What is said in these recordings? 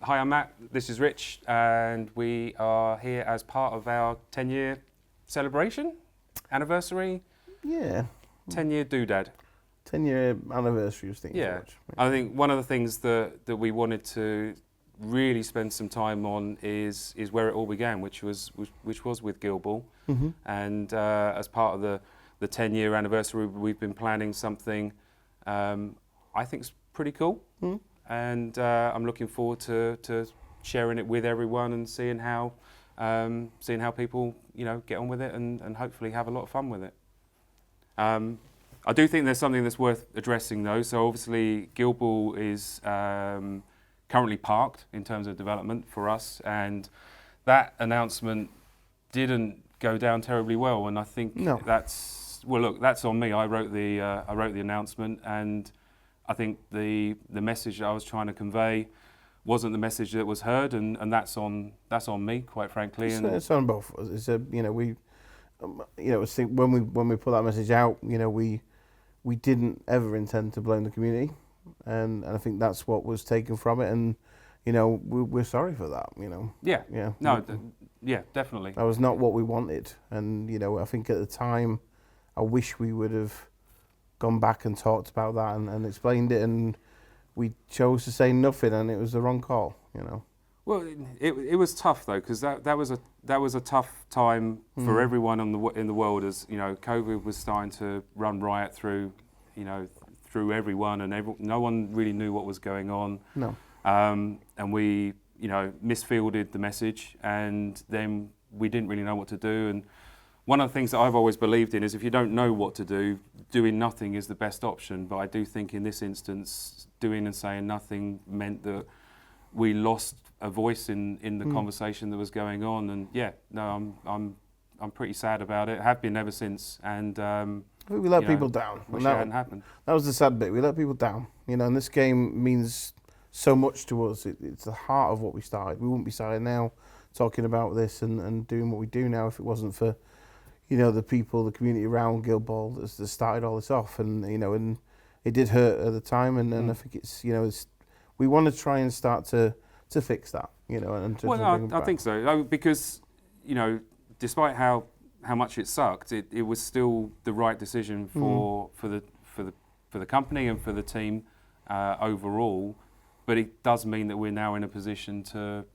Hi, I'm Matt. This is Rich, and we are here as part of our 10-year celebration, anniversary. Yeah. 10-year doodad. 10-year anniversary of Steamforged. Yeah. I think one of the things that we wanted to really spend some time on is where it all began, which was with Guildball. Mm-hmm. And as part of the 10-year anniversary, we've been planning something I think is pretty cool. Mm. And I'm looking forward to sharing it with everyone and seeing how people get on with it and hopefully have a lot of fun with it. I do think there's something that's worth addressing though. So obviously Guildball is currently parked in terms of development for us, and that announcement didn't go down terribly well. And I think that's on me. I wrote the announcement, and I think the message that I was trying to convey wasn't the message that was heard, and that's on me, quite frankly. It's on both of us. It's when we put that message out, we didn't ever intend to blame the community, and I think that's what was taken from it, and we're sorry for that. Yeah, definitely. That was not what we wanted, and I think at the time, I wish we would have gone back and talked about that and explained it, and we chose to say nothing, and it was the wrong call. Well, it was tough though, because that was a tough time for everyone in the world, as COVID was starting to run riot through everyone, and no one really knew what was going on. No. And we misfielded the message, and then we didn't really know what to do. And one of the things that I've always believed in is if you don't know what to do, doing nothing is the best option. But I do think in this instance, doing and saying nothing meant that we lost a voice in the conversation that was going on. And I'm pretty sad about it. Have been ever since. And we let people down. Wish it hadn't happened. That was the sad bit. We let people down. And this game means so much to us. It's the heart of what we started. We wouldn't be starting now talking about this and doing what we do now if it wasn't for the people, the community around Guildball that started all this off, and and it did hurt at the time, and I think it's we want to try and start to fix that, and to bring it back. I think so, because despite how much it sucked, it was still the right decision for the company and for the team overall. But it does mean that we're now in a position to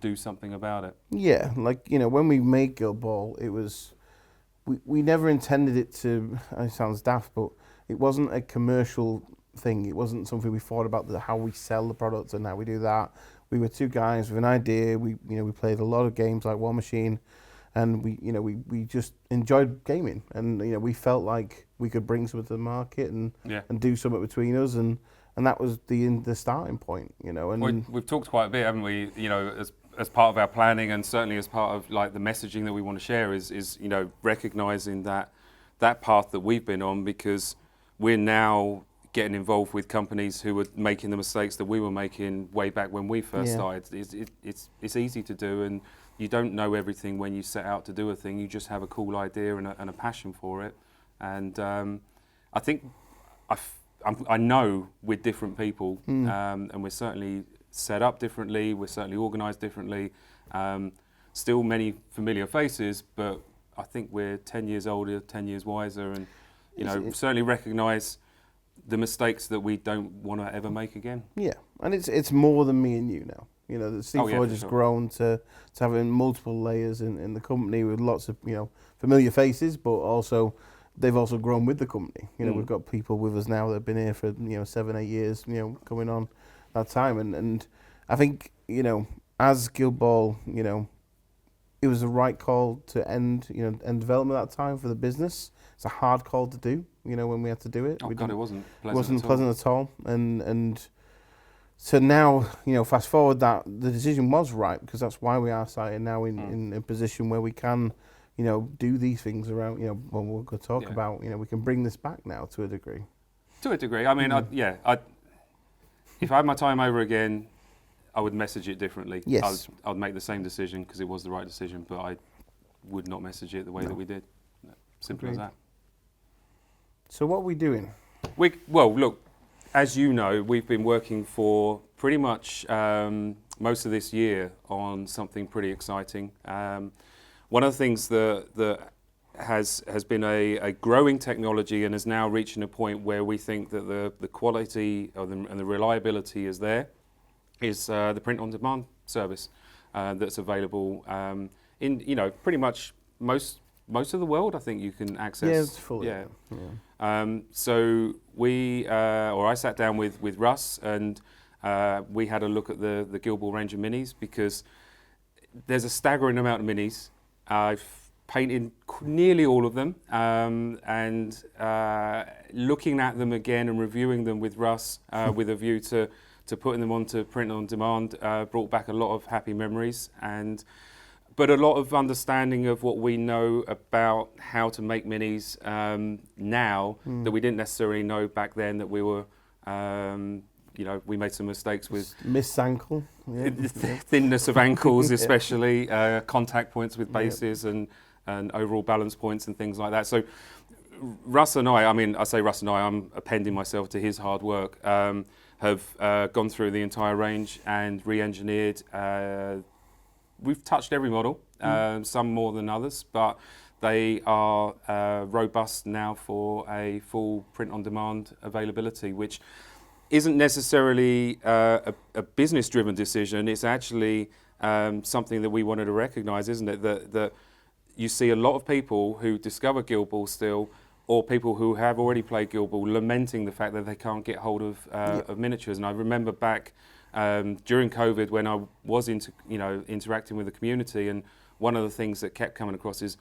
do something about it. Yeah, when we made Guildball, it was we never intended it to. It sounds daft, but it wasn't a commercial thing. It wasn't something we thought about how we sell the product and how we do that. We were two guys with an idea. We played a lot of games like War Machine, and we just enjoyed gaming, and we felt like we could bring something to the market and do something between us, and that was the starting point, And we've talked quite a bit, haven't we? As part of our planning, and certainly as part of the messaging that we want to share is recognizing that path that we've been on, because we're now getting involved with companies who were making the mistakes that we were making way back when we first started. It's easy to do, and you don't know everything when you set out to do a thing. You just have a cool idea and a passion for it, and I think I know we're different people, and we're certainly set up differently, we're certainly organised differently, still many familiar faces, but I think we're 10 years older, 10 years wiser, and certainly recognise the mistakes that we don't want to ever make again. Yeah, and it's more than me and you now. The Steamforged has grown to having multiple layers in the company with lots of familiar faces, but also they've also grown with the company. We've got people with us now that have been here for 7-8 years, coming on that time, and I think as Guildball, it was the right call to end development at that time for the business. It's a hard call to do, when we had to do it. Oh God, it wasn't pleasant. It wasn't pleasant at all, and so now fast forward, that the decision was right, because that's why we are starting now in a position where we can do these things around, when we're going to talk about, we can bring this back now to a degree. To a degree. I mean, if I had my time over again, I would message it differently. Yes. I'd make the same decision because it was the right decision, but I would not message it the way that we did. Simple as that. So what are we doing? Well, look, as you know, we've been working for pretty much most of this year on something pretty exciting. One of the things that has been a growing technology and is now reaching a point where we think that the quality and the reliability is there is the print-on-demand service that's available in pretty much most of the world. I think you can access. Yeah, it's fully. Yeah. Yeah. So I sat down with Russ and we had a look at the Guild Ball range of minis, because there's a staggering amount of minis. I've painted nearly all of them, and looking at them again and reviewing them with Russ with a view to putting them onto print on demand brought back a lot of happy memories, but a lot of understanding of what we know about how to make minis now that we didn't necessarily know back then, that we were we made some mistakes with missed ankle, thinness of ankles, especially contact points with bases and overall balance points and things like that. So Russ and I say Russ and I'm appending myself to his hard work, have gone through the entire range and re-engineered. We've touched every model, some more than others, but they are robust now for a full print-on-demand availability, which isn't necessarily a business-driven decision. It's actually something that we wanted to recognise, isn't it? That you see a lot of people who discover Guild Ball still, or people who have already played Guild Ball, lamenting the fact that they can't get hold of miniatures. And I remember back during COVID when I was interacting with the community, and one of the things that kept coming across is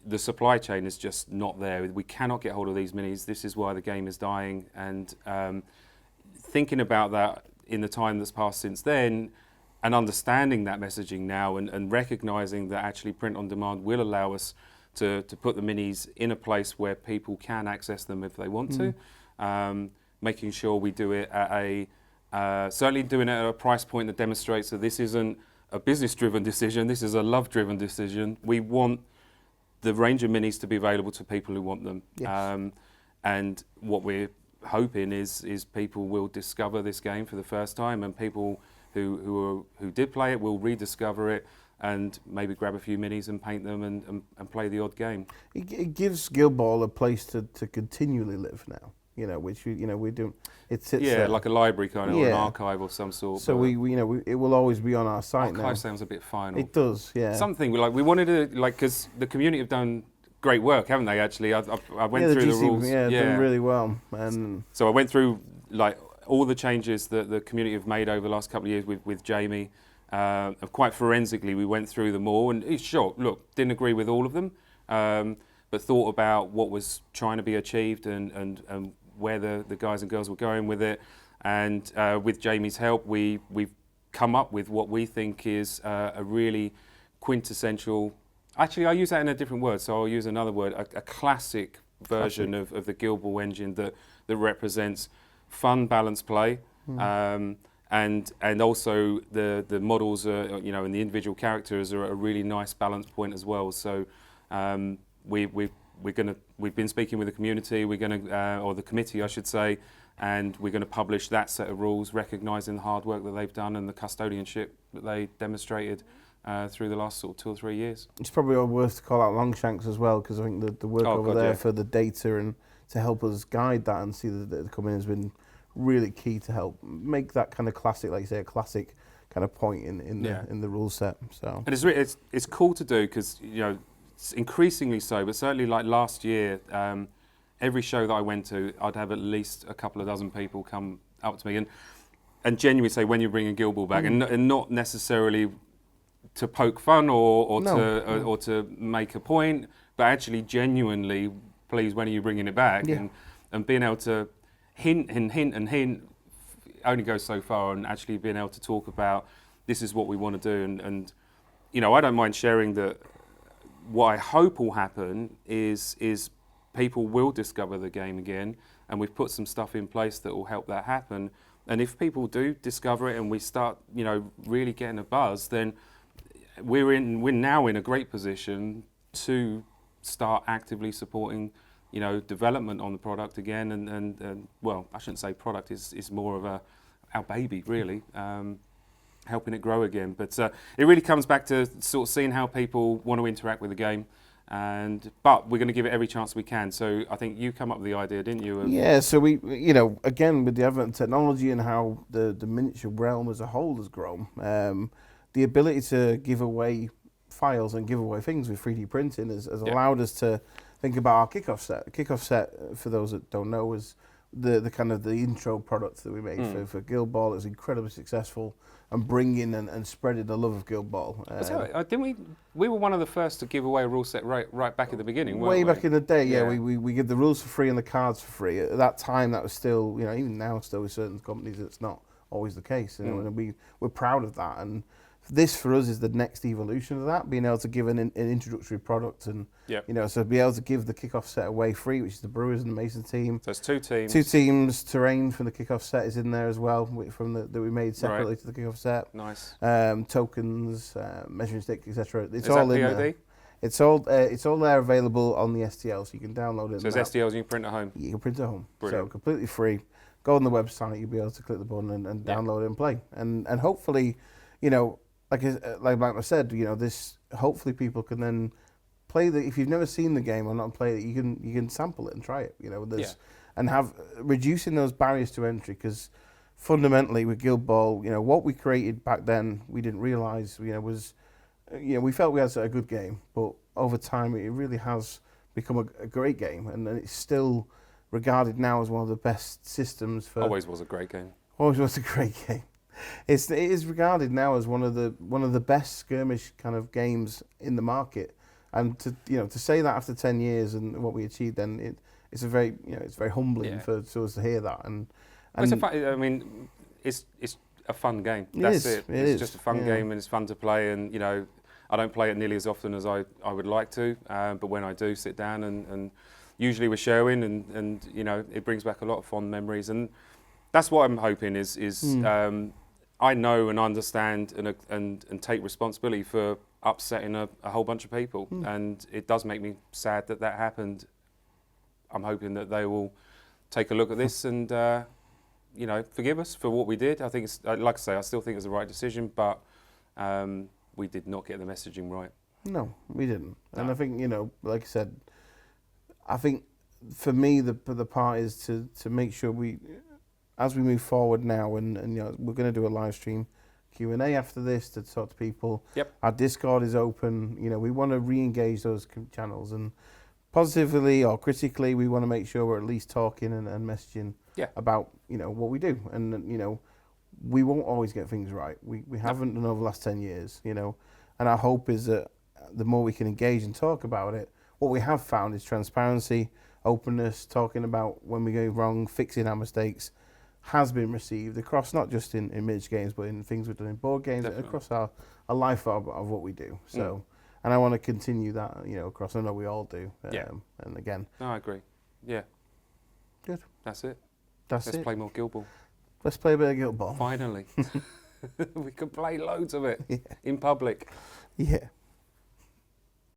the supply chain is just not there. We cannot get hold of these minis. This is why the game is dying. And thinking about that in the time that's passed since then, and understanding that messaging now, and recognising that actually print on demand will allow us to put the minis in a place where people can access them if they want to, making sure we do it at certainly doing it at a price point that demonstrates that this isn't a business-driven decision, this is a love-driven decision. We want the range of minis to be available to people who want them. Yes. And what we're hoping is people will discover this game for the first time, and people who did play it will rediscover it and maybe grab a few minis and paint them and play the odd game. It gives Guild Ball a place to continually live now, which we do. It sits there. Like a library kind of, or an archive of some sort. So it will always be on our site now. Archive sounds a bit final. It does, yeah. Something we wanted to, because the community have done great work, haven't they? Actually, I went through the rules. Yeah, done really well. And so I went through all the changes that the community have made over the last couple of years with Jamie. Quite forensically, we went through them all, and didn't agree with all of them, but thought about what was trying to be achieved and where the guys and girls were going with it. And with Jamie's help, we've come up with what we think is a really quintessential. Actually, I use that in a different word, so I'll use another word, a classic version of the Guild Ball engine that represents fun, balanced play, and also the models are, and the individual characters are at a really nice balance point as well. So we've been speaking with the community, or the committee, I should say, and we're going to publish that set of rules, recognising the hard work that they've done and the custodianship that they demonstrated through the last sort of 2 or 3 years. It's probably worth to call out Longshanks as well, because I think the work for the data and to help us guide that and see the data come in has been really key to help make that kind of classic, like you say, a classic kind of point in the rule set. So and it's cool to do, because it's increasingly so, but certainly like last year, every show that I went to, I'd have at least a couple of dozen people come up to me and genuinely say, when you're bringing Guild Ball back, and not necessarily to poke fun or to make a point, but actually genuinely, please, when are you bringing it back? And being able to hint only goes so far, and actually being able to talk about this is what we want to do. And I don't mind sharing that what I hope will happen is people will discover the game again, and we've put some stuff in place that will help that happen. And if people do discover it and we start really getting a buzz, then we're now in a great position to start actively supporting development on the product again, and well, I shouldn't say product, is more of our baby, really, helping it grow again. But it really comes back to sort of seeing how people want to interact with the game. But we're going to give it every chance we can. So I think you come up with the idea, didn't you? Yeah, so we, again, with the advent of technology and how the miniature realm as a whole has grown, the ability to give away files and give away things with 3D printing has allowed us to think about our kickoff set. Kickoff set, for those that don't know, was the kind of the intro product that we made for Guild Ball. It was incredibly successful and bringing and spreading the love of Guild Ball. Didn't we? We were one of the first to give away a rule set right back at the beginning. Way weren't we? back in the day, yeah. We give the rules for free and the cards for free. At that time, that was still, even now, still with certain companies, it's not always the case. And we're proud of that. And this for us is the next evolution of that, being able to give an introductory product and so be able to give the kickoff set away free, which is the Brewers and the Mason team. So it's 2 teams. 2 teams. Terrain from the kickoff set is in there as well, that we made separately to the kickoff set. Nice. Tokens, measuring stick, etc. It's is all that in POD? there. It's all there available on the STL, so you can download it. So it's STLs and you can print at home. You can print at home. Brilliant. So completely free. Go on the website, you'll be able to click the button and download it and play. And hopefully, like I said, this hopefully people can then play if you've never seen the game or not played it, you can sample it and try it. And have reducing those barriers to entry, because fundamentally with Guild Ball, what we created back then, we didn't realise, was, we felt we had a good game, but over time it really has become a great game, and it's still regarded now as one of the best systems for. Always was a great game. Always was a great game. It is regarded now as one of the best skirmish kind of games in the market, and to say that after 10 years and what we achieved, then it's a very it's very humbling for us to hear that. And it's it's a fun game. That's it. It's just a fun game, and it's fun to play. And I don't play it nearly as often as I would like to, but when I do sit down and usually we're sharing, and it brings back a lot of fond memories, and that's what I'm hoping is. I know and understand and take responsibility for upsetting a whole bunch of people, and it does make me sad that happened. I'm hoping that they will take a look at this and forgive us for what we did. I think it's, like I say, I still think it's the right decision, but we did not get the messaging right. No, we didn't. No. And I think like I said, I think for me the part is to make sure we, as we move forward now, and we're going to do a live stream Q&A after this to talk to people. Yep. Our Discord is open. We want to re-engage those channels, and positively or critically, we want to make sure we're at least talking and messaging about what we do. And we won't always get things right. We haven't done over the last 10 years. And our hope is that the more we can engage and talk about it, what we have found is transparency, openness, talking about when we go wrong, fixing our mistakes, has been received across not just in miniature games, but in things we've done in board games, across our life of what we do. So, and I want to continue that, across. I know we all do. And again. No, I agree. Yeah. Good. That's it. Let's play more Guild Ball. Let's play a bit of Guild Ball. Finally. We could play loads of it in public. Yeah.